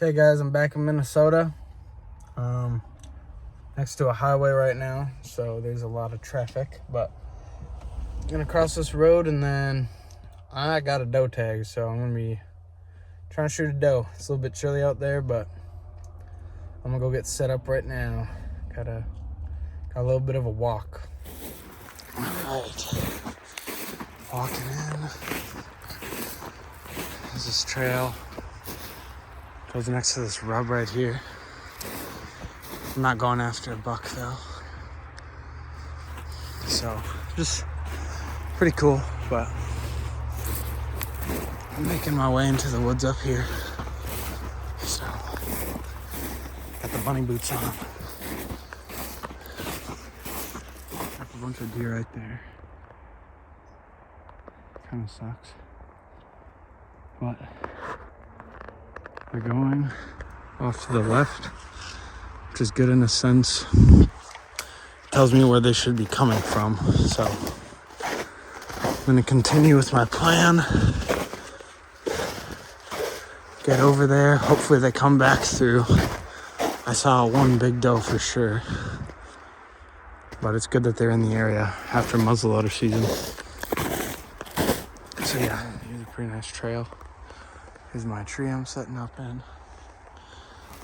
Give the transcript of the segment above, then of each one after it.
Okay guys, I'm back in Minnesota, next to a highway right now, so there's a lot of traffic, but I'm gonna cross this road and then I got a doe tag, so I'm gonna be trying to shoot a doe. It's a little bit chilly out there, but I'm gonna go get set up right now. Got a little bit of a walk. All right, walking in. There's this trail. Goes next to this rub right here. I'm not going after a buck though. So, just pretty cool, but I'm making my way into the woods up here. So, got the bunny boots on. Got a bunch of deer right there. Kind of sucks. But they're going off to the left, which is good in a sense. Tells me where they should be coming from. So I'm gonna continue with my plan. Get over there. Hopefully they come back through. I saw one big doe for sure. But it's good that they're in the area after muzzleloader season. So yeah, here's a pretty nice trail. Here's my tree I'm setting up in.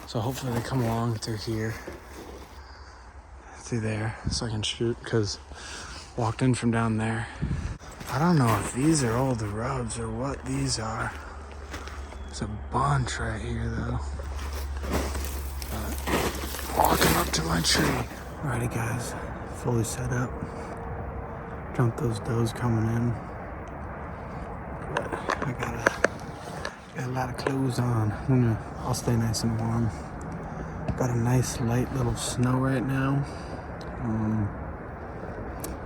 So hopefully they come along through here, through there, so I can shoot, because walked in from down there. I don't know if these are all the rubs or what these are. There's a bunch right here though. But walking up to my tree. Alrighty guys, fully set up. Jumped those does coming in. But I got a lot of clothes on. I'll stay nice and warm. Got a nice light little snow right now.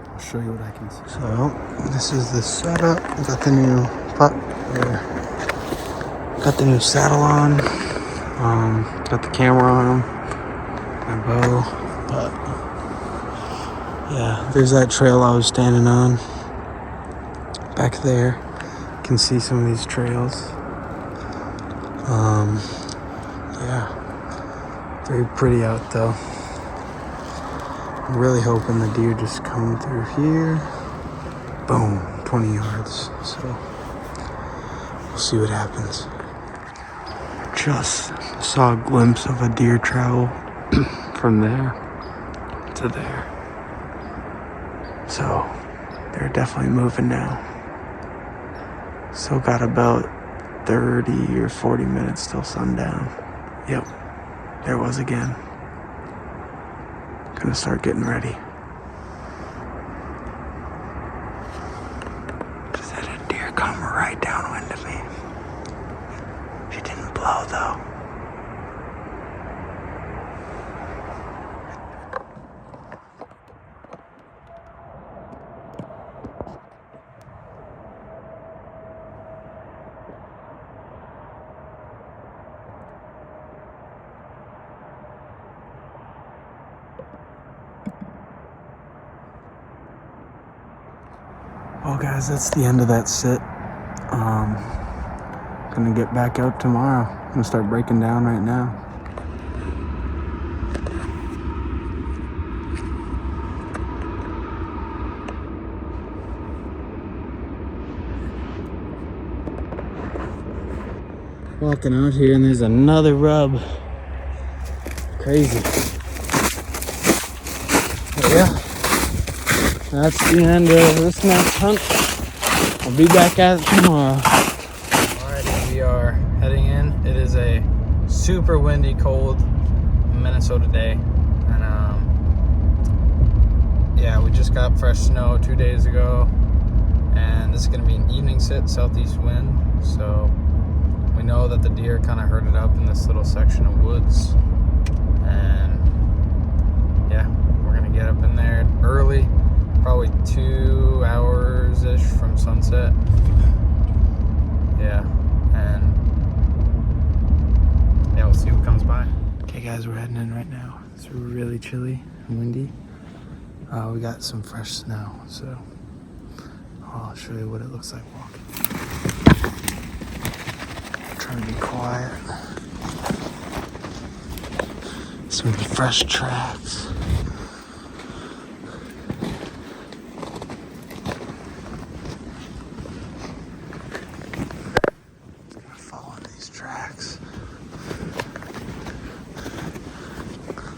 I'll show you what I can see. So this is the setup. Got the new got the new saddle on. Got the camera on my bow. But yeah, there's that trail I was standing on. Back there, you can see some of these trails. Yeah, very pretty out though. I'm really hoping the deer just come through here. Boom, 20 yards. So we'll see what happens. Just saw a glimpse of a deer travel from there to there. So they're definitely moving now. So got about 30 or 40 minutes till sundown. Yep, there it was again. Gonna start getting ready. Just had a deer come right downwind of me. She didn't blow though. Well guys, that's the end of that sit. Gonna get back out tomorrow. I'm gonna start breaking down right now. Walking out here and there's another rub. Crazy. But yeah. That's the end of this next hunt. I'll be back at it tomorrow. Alrighty, we are heading in. It is a super windy, cold Minnesota day. And yeah, we just got fresh snow 2 days ago. And this is gonna be an evening sit, southeast wind. So we know that the deer kind of herded up in this little section of woods. And yeah, we're gonna get up in there early. Probably 2 hours-ish from sunset. Yeah, and yeah, we'll see what comes by. Okay guys, we're heading in right now. It's really chilly and windy. We got some fresh snow, so I'll show you what it looks like walking. I'm trying to be quiet. Some fresh tracks. Follow these tracks.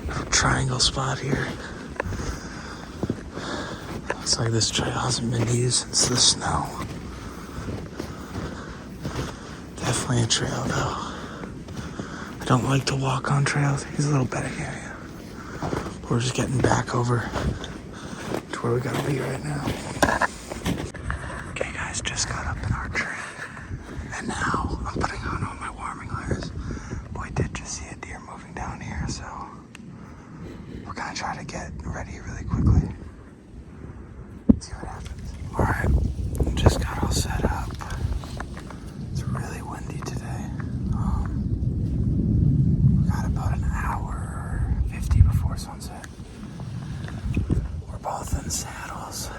Little triangle spot here. Looks like this trail hasn't been used since the snow. Definitely a trail though. I don't like to walk on trails. Here's a little bedding area. We're just getting back over to where we gotta be right now. Okay guys, just got up in our tree. And now I'm putting on all my warming layers. Boy, did just see a deer moving down here, so we're gonna try to get ready really quickly. See what happens. Alright, just got all set up. It's really windy today. We got about an hour 50 before sunset. We're both in saddles,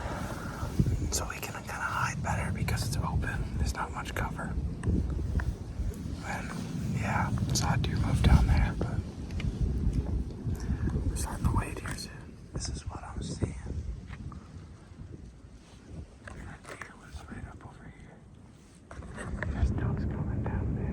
so we can kind of hide better because it's open. There's not much cover. And yeah, saw a deer move down there, but we're starting to wait here soon. This is what I'm seeing. That deer was right up over here. There's ducks coming down there.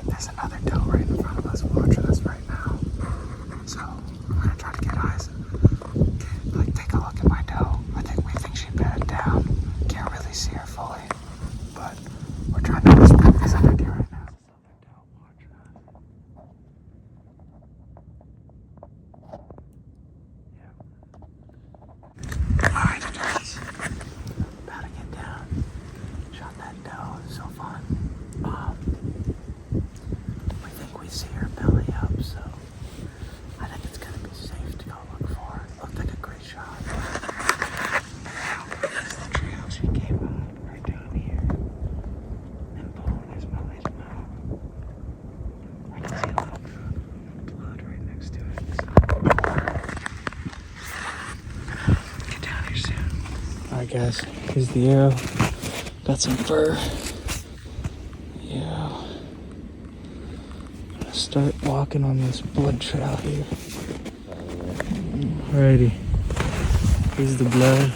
There's another doe right in front of us watching us right now. So I'm gonna try to get eyes. Like, take a look at my doe. We think she bedded down. Can't really see her fully, but we're trying to spot this other deer right now. Alright guys, here's the arrow. Got some fur. Yeah. I'm gonna start walking on this blood trail here. Alrighty. Here's the blood.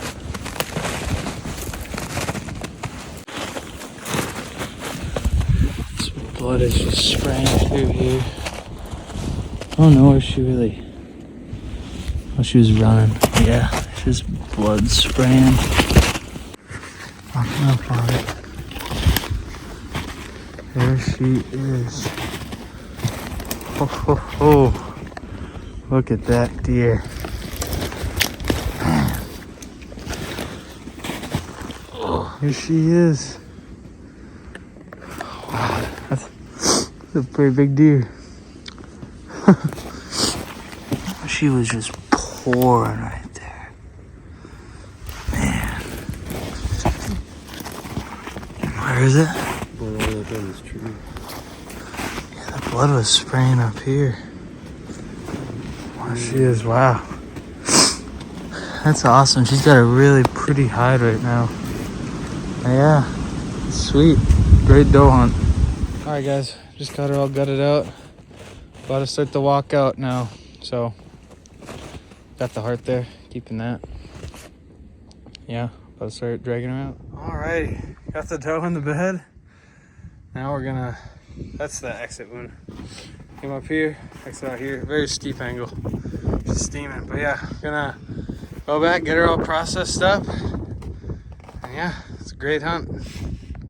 Some blood is just spraying through here. I don't know where she really... Oh, she was running. Yeah, just blood spraying. Walking up on it. There she is. Ho ho ho. Look at that deer. Man. Oh, here she is. Wow, that's a pretty big deer. She was just pouring right there. Man. Where is it? All the way up in this tree. Yeah, the blood was spraying up here. There she is, wow. That's awesome. She's got a really pretty hide right now. Yeah, sweet. Great doe hunt. Alright guys, just got her all gutted out. About to start the walk out now. So, got the heart there, keeping that. Yeah, about to start dragging her out. Alrighty, got the doe in the bed. Now we're gonna, that's the exit wound. Came up here, exit out here, very steep angle. Just steaming, but yeah, gonna go back, get her all processed up. And yeah, it's a great hunt.